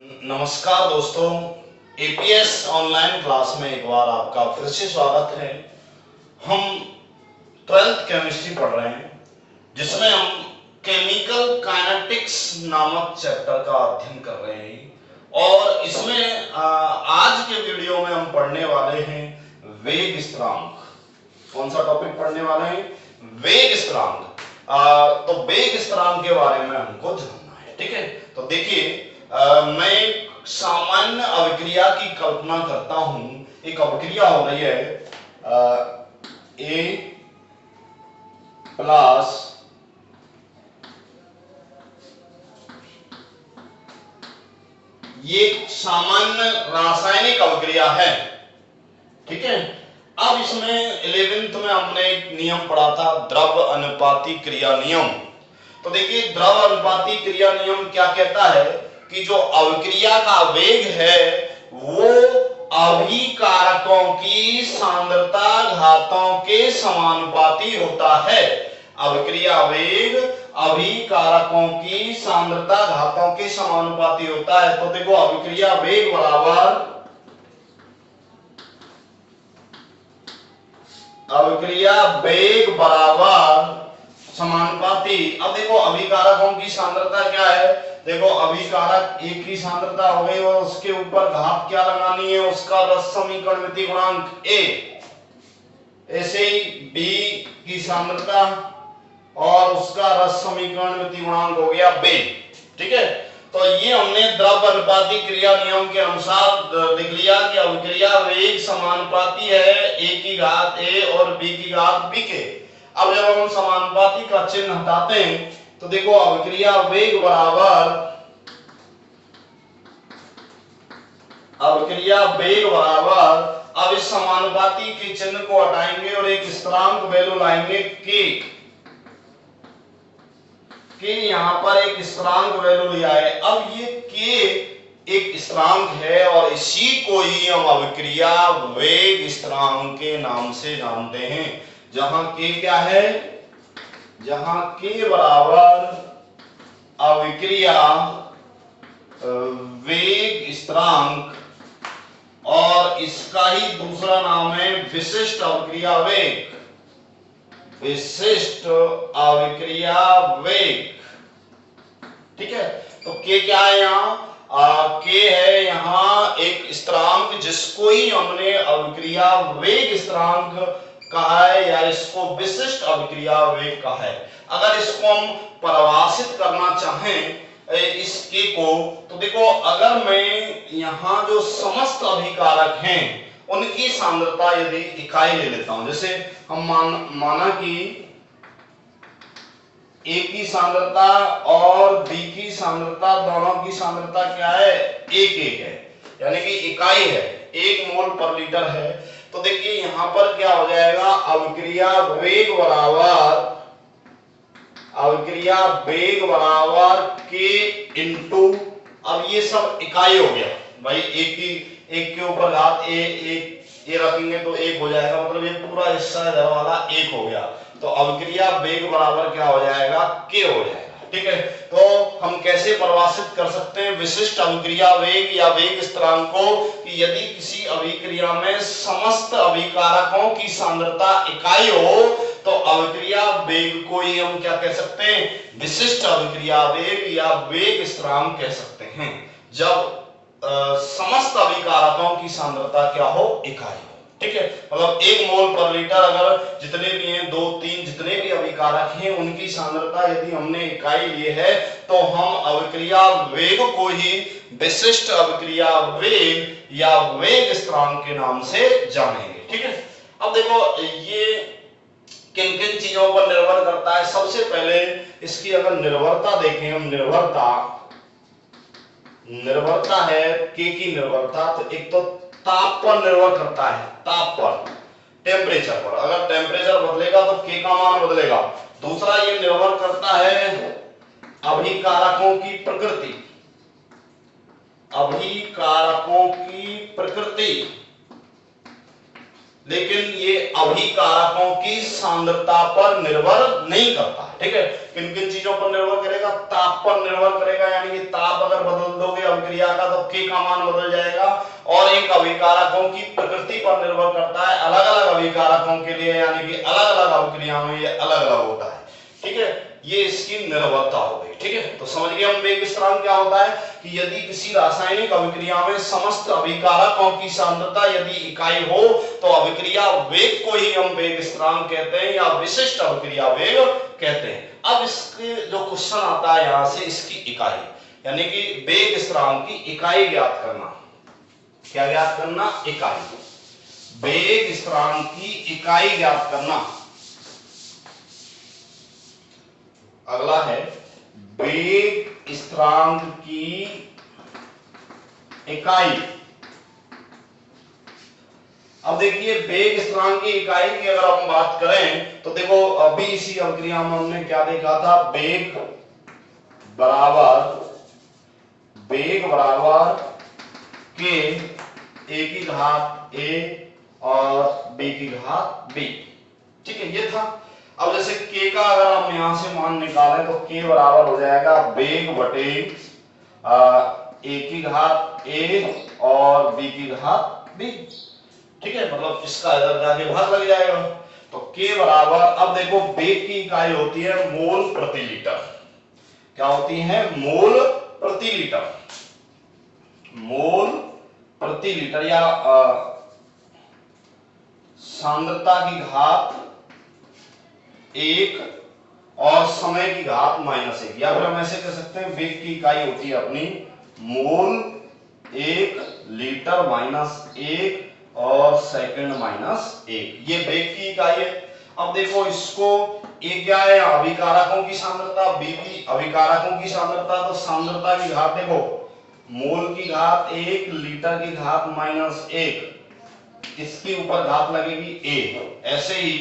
नमस्कार दोस्तों, APS online class में एक बार आपका फिर से स्वागत है। हम 12th केमिस्ट्री पढ़ रहे हैं जिसमें हम केमिकल काइनेटिक्स नामक चैप्टर का अध्ययन कर रहे हैं और इसमें आज के वीडियो में हम पढ़ने वाले हैं वेग स्थिरांक। कौन सा टॉपिक पढ़ने वाले हैं? वेग स्थिरांक। तो वेग स्थिरांक के बारे में हमको जानना है, ठीक है। तो देखिए, मैं एक सामान्य अभिक्रिया की कल्पना करता हूं। एक अभिक्रिया हो रही है ए प्लस ये सामान्य रासायनिक अभिक्रिया है, ठीक है। अब इसमें 11th में हमने एक नियम पढ़ा था, द्रव अनुपाती क्रिया नियम। तो देखिए, द्रव अनुपाती क्रिया नियम क्या कहता है कि जो अभिक्रिया का वेग है वो अभिकारकों की सांद्रता घातों के समानुपाती होता है। अभिक्रिया वेग अभिकारकों की सांद्रता घातों के समानुपाती होता है। तो देखो, अभिक्रिया वेग बराबर समानुपाती। अब देखो, अभिकारकों की सांद्रता क्या है? देखो, अभिकारक एक की सांद्रता हो गई और उसके ऊपर घात क्या लगानी है? उसका रस समीकरण गुणांक ए। ऐसे ही बी की सांद्रता और उसका रस समीकरण गुणांक हो गया बी, ठीक है। तो ये हमने द्रव अनुपाती क्रिया नियम के अनुसार देख लिया कि अभिक्रिया वेग समानुपाती है ए की घात ए और बी की घात बी के। अब जब हम समानुपाती का चिन्ह हटाते हैं तो देखो, अभिक्रिया वेग बराबर अब इस समानुपाती के चिन्ह को हटाएंगे और एक स्थिरांक वैल्यू लाएंगे के यहां पर एक स्थिरांक वैल्यू लिया है। अब ये के एक स्थिरांक है और इसी को ही हम अभिक्रिया वेग स्थिरांक के नाम से जानते हैं। जहां के क्या है? जहां के बराबर अभिक्रिया वेग स्थिरांक और इसका ही दूसरा नाम है विशिष्ट अभिक्रिया वेग। विशिष्ट अभिक्रिया वेग, ठीक है। तो के क्या है? यहाँ के है यहाँ एक स्थिरांक जिसको ही हमने अभिक्रिया वेग स्थिरांक कहा है या इसको विशिष्ट अभिक्रिया वेग कहा है। अगर इसको हम परिभाषित करना चाहें इस के को, तो देखो, अगर मैं यहाँ जो समस्त अभिकारक हैं उनकी सांद्रता यदि इकाई ले लेता हूं, जैसे हम माना कि ए की सांद्रता और बी की सांद्रता, दोनों की सांद्रता क्या है? एक है, यानी कि इकाई है, 1 मोल पर लीटर है। तो देखिए, यहां पर क्या हो जाएगा? अभिक्रिया वेग बराबर के इंटू, अब ये सब इकाई हो गया भाई, एक के ऊपर घात ए रखेंगे तो 1 हो जाएगा, मतलब ये पूरा हिस्सा इधर वाला 1 हो गया। तो अभिक्रिया वेग बराबर क्या हो जाएगा? के हो जाएगा, ठीक है। तो हम कैसे परिभाषित कर सकते हैं विशिष्ट अभिक्रिया वेग या वेग स्थिरांक को? कि यदि किसी अभिक्रिया में समस्त अभिकारकों की सांद्रता इकाई हो तो अभिक्रिया वेग को ही हम क्या कह सकते हैं? विशिष्ट अभिक्रिया वेग या वेग स्थिरांक कह सकते हैं, जब समस्त अभिकारकों की सांद्रता क्या हो? इकाई हो, ठीक है। मतलब 1 मोल पर लीटर अगर जितने भी हैं, 2 3 जितने भी अभिकारक हैं उनकी सांद्रता यदि हमने इकाई ली है तो हम अभिक्रिया वेग को ही विशिष्ट अभिक्रिया वेग या वेग स्थिरांक के नाम से जानेंगे, ठीक है। अब देखो, ये किन किन चीजों पर निर्भर करता है? सबसे पहले इसकी अगर निर्भरता देखें हम, निर्भरता है के की निर्भरता, तो एक तो ताप पर निर्भर करता है, ताप पर, टेम्परेचर पर। अगर टेम्परेचर बदलेगा तो के का मान बदलेगा। दूसरा, ये निर्भर करता है अभिकारकों की प्रकृति, लेकिन ये अभिकारकों की सांद्रता पर निर्भर नहीं करता। ठीक है, किन किन चीजों पर निर्भर करेगा? ताप पर निर्भर करेगा, यानी कि ताप अगर बदल दोगे अभिक्रिया का तो K का मान बदल जाएगा। और एक अभिकारकों की प्रकृति पर निर्भर करता है, अलग अलग अभिकारकों के लिए, यानी कि अलग अलग अभिक्रियाओं में ये अलग अलग होता है। ठीक है, ये इसकी निर्भरता हो गई। ठीक है, तो समझ गए हम वेग स्थिरांक क्या होता है कि यदि किसी रासायनिक अभिक्रिया में समस्त अभिकारकों की सांद्रता यदि इकाई हो तो अभिक्रिया वेग को ही हम वेग स्थिरांक कहते हैं या विशिष्ट अभिक्रिया वेग कहते हैं। अब इसके जो क्वेश्चन आता है यहां से, इसकी इकाई यानी कि वेग स्थिरांक की इकाई ज्ञात करना। क्या ज्ञात करना? इकाई। वेग स्थिरांक की इकाई ज्ञात करना। अगला है वेग स्थिरांक की इकाई। अब देखिए वेग स्थिरांक की इकाई की अगर हम बात करें तो देखो अभी इसी अभिक्रिया में हमने क्या देखा था? वेग बराबर के ए की घात ए और बी की घात बी। ठीक है, ये था। अब जैसे k का अगर हम यहां से मान निकालें तो k बराबर हो जाएगा वेग बटे a की घात a और b की घात b। ठीक है, मतलब इसका इधर जाके भाग लग जाएगा। तो k बराबर, अब देखो वेग की इकाई होती है मोल प्रति लीटर। क्या होती है? मोल प्रति लीटर। मोल प्रति लीटर या सांद्रता की घात 1 और समय की घात -1, या फिर हम ऐसे कह सकते हैं वेग की इकाई होती है अपनी मोल 1 लीटर -1 और सेकंड -1। ये वेग की इकाई है। अब देखो इसको एक क्या है? अभिकारकों की सांद्रता, बी भी अभिकारकों की सांद्रता। तो सांद्रता की घात देखो, मोल की घात 1 लीटर की घात -1, इसके ऊपर घात लगेगी a। ऐसे ही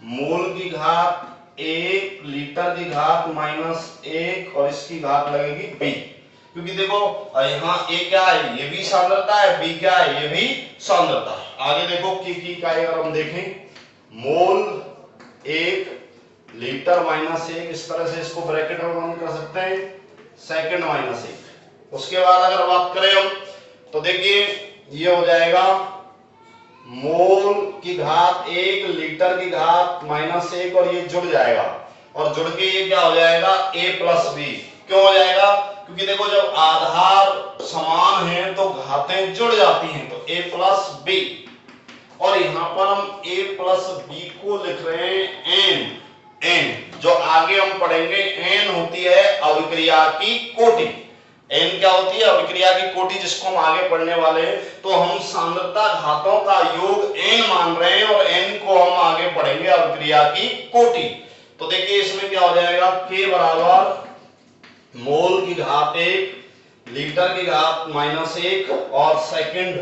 मोल की घात 1 लीटर की घात -1 और इसकी घात लगेगी b। क्योंकि देखो यहाँ a क्या है? ये भी सांद्रता है, b क्या है? ये भी सांद्रता है। आगे देखो k की इकाई अगर हम देखें, मोल 1 लीटर -1, इस तरह से इसको ब्रैकेट में बंद कर सकते हैं, सेकंड -1। उसके बाद अगर बात करें हम तो देखिए ये हो जाएगा मोल की घात 1 लीटर की घात -1 और ये जुड़ जाएगा, और जुड़ के ये क्या हो जाएगा? a + b। क्यों हो जाएगा? क्योंकि देखो जब आधार समान है तो घातें जुड़ जाती हैं, तो a + b। और यहां पर हम a + b को लिख रहे हैं n। जो आगे हम पढ़ेंगे n होती है अभिक्रिया की कोटि। n क्या होती है? अभिक्रिया की कोटि, जिसको हम आगे पढ़ने वाले हैं। तो हम सांद्रता घातों का योग n मान रहे हैं और n को हम आगे पढ़ेंगे अभिक्रिया की कोटि। तो देखिए इसमें क्या हो जाएगा? k बराबर मोल की घात 1 लीटर की घात -1 और सेकंड।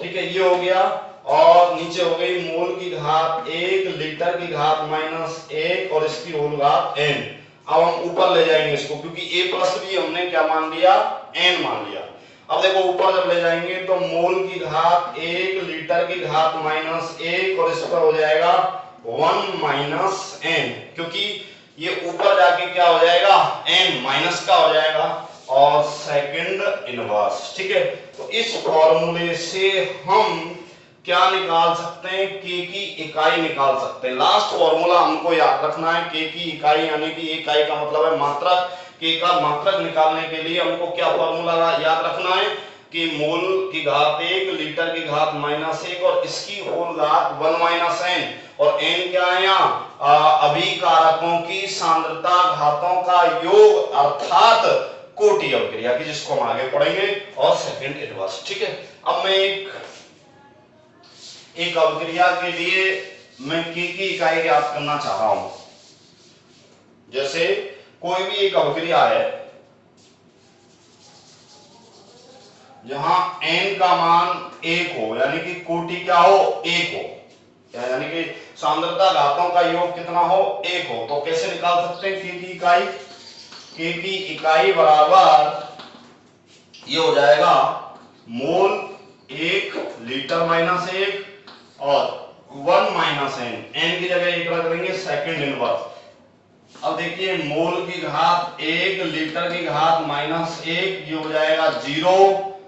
ठीक है, ये हो गया। और नीचे हो गई मोल की घात 1 लीटर की घात -1 और इसकी होल घात n। अब हम ऊपर ले जाएंगे इसको, क्योंकि a + b हमने क्या मान लिया? n मान लिया। अब देखो ऊपर जब ले जाएंगे तो मोल की घात 1 लीटर की घात -1 और इस पर हो जाएगा 1 - n, क्योंकि ये ऊपर जाके क्या हो जाएगा? n माइनस का हो जाएगा और सेकंड इनवर्स। ठीक है, तो इस फॉर्मूले से हम क्या निकाल सकते हैं? k की इकाई निकाल सकते हैं। लास्ट फॉर्मूला हमको याद रखना है, k की इकाई, यानी कि इकाई का मतलब है मात्रक। k का मात्रक निकालने के लिए हमको क्या फॉर्मूला याद रखना है कि मोल की घात 1 लीटर की घात -1 और इसकी होल घात 1 - n। और n क्या है? यहाँ अभिकारकों की सांद्रता घातों का योग, अर्थात कोटि अभिक्रिया की, जिसको हम आगे पढ़ेंगे, और सेकंड इनवर्स। ठीक है, अब मैं एक अभिक्रिया के लिए मैं k की इकाई ज्ञात करना चाह रहा हूं। जैसे कोई भी एक अभिक्रिया है जहां n का मान 1 हो, यानी कि कोटि क्या हो? 1 हो, यानी कि सांद्रता घातों का योग कितना हो? 1 हो। तो कैसे निकाल सकते हैं k की इकाई? k की इकाई बराबर ये हो जाएगा मोल 1 लीटर -1 और 1 माइनस n की जगह 1 रख देंगे सेकंड इनवर्स। अब देखिए मोल की घात 1 लीटर की घात -1 ये हो जाएगा 0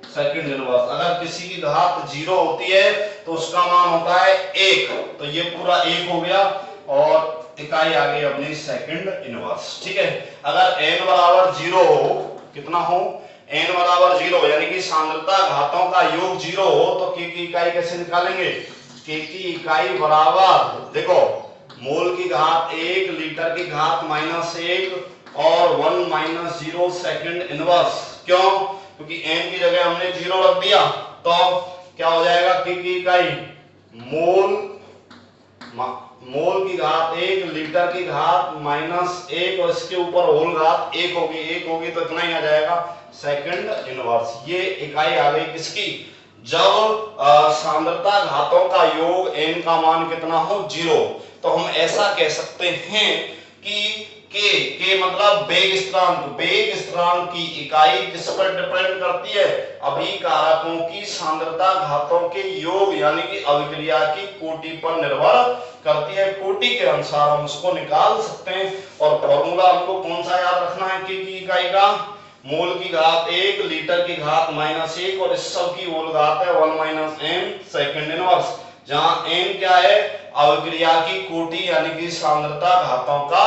सेकंड इनवर्स। अगर किसी की घात 0 होती है तो उसका मान होता है 1, तो ये पूरा 1 हो गया और इकाई आ गई अपनी सेकंड इनवर्स। ठीक है, अगर n बराबर 0 हो, कितना हो, n बराबर 0 यानी कि सांद्रता घातों का योग 0 हो तो k की इकाई कैसे निकालेंगे, k की इकाई बराबर देखो मोल की घात 1 लीटर की घात -1 और 1 माइनस 0 सेकंड इनवर्स। क्यों, क्योंकि n की जगह हमने 0 रख दिया तो क्या हो जाएगा, k की इकाई मोल की घात 1 लीटर की घात -1 और इसके ऊपर होल घात 1 होगी तो इतना ही आ जाएगा सेकंड इनवर्स। ये इकाई आ गई किसकी, जब सांद्रता घातों का योग n का मान कितना हो 0। तो हम ऐसा कह सकते हैं कि k मतलब वेग स्थिरांक की इकाई किस पर डिपेंड करती है, अभिकारकों की सांद्रता घातों के योग यानी कि अभिक्रिया की कोटि पर निर्भर करती है। कोटि के अनुसार हम उसको निकाल सकते हैं और फॉर्मूला हमको कौन सा याद रखना है, k की इकाई का मोल की घात 1 लीटर की घात -1 और इस सब की होल घात है 1 माइनस n सेकंड इनवर्स, जहां n क्या है, अभिक्रिया की कोटि यानी कि सांद्रता घातों का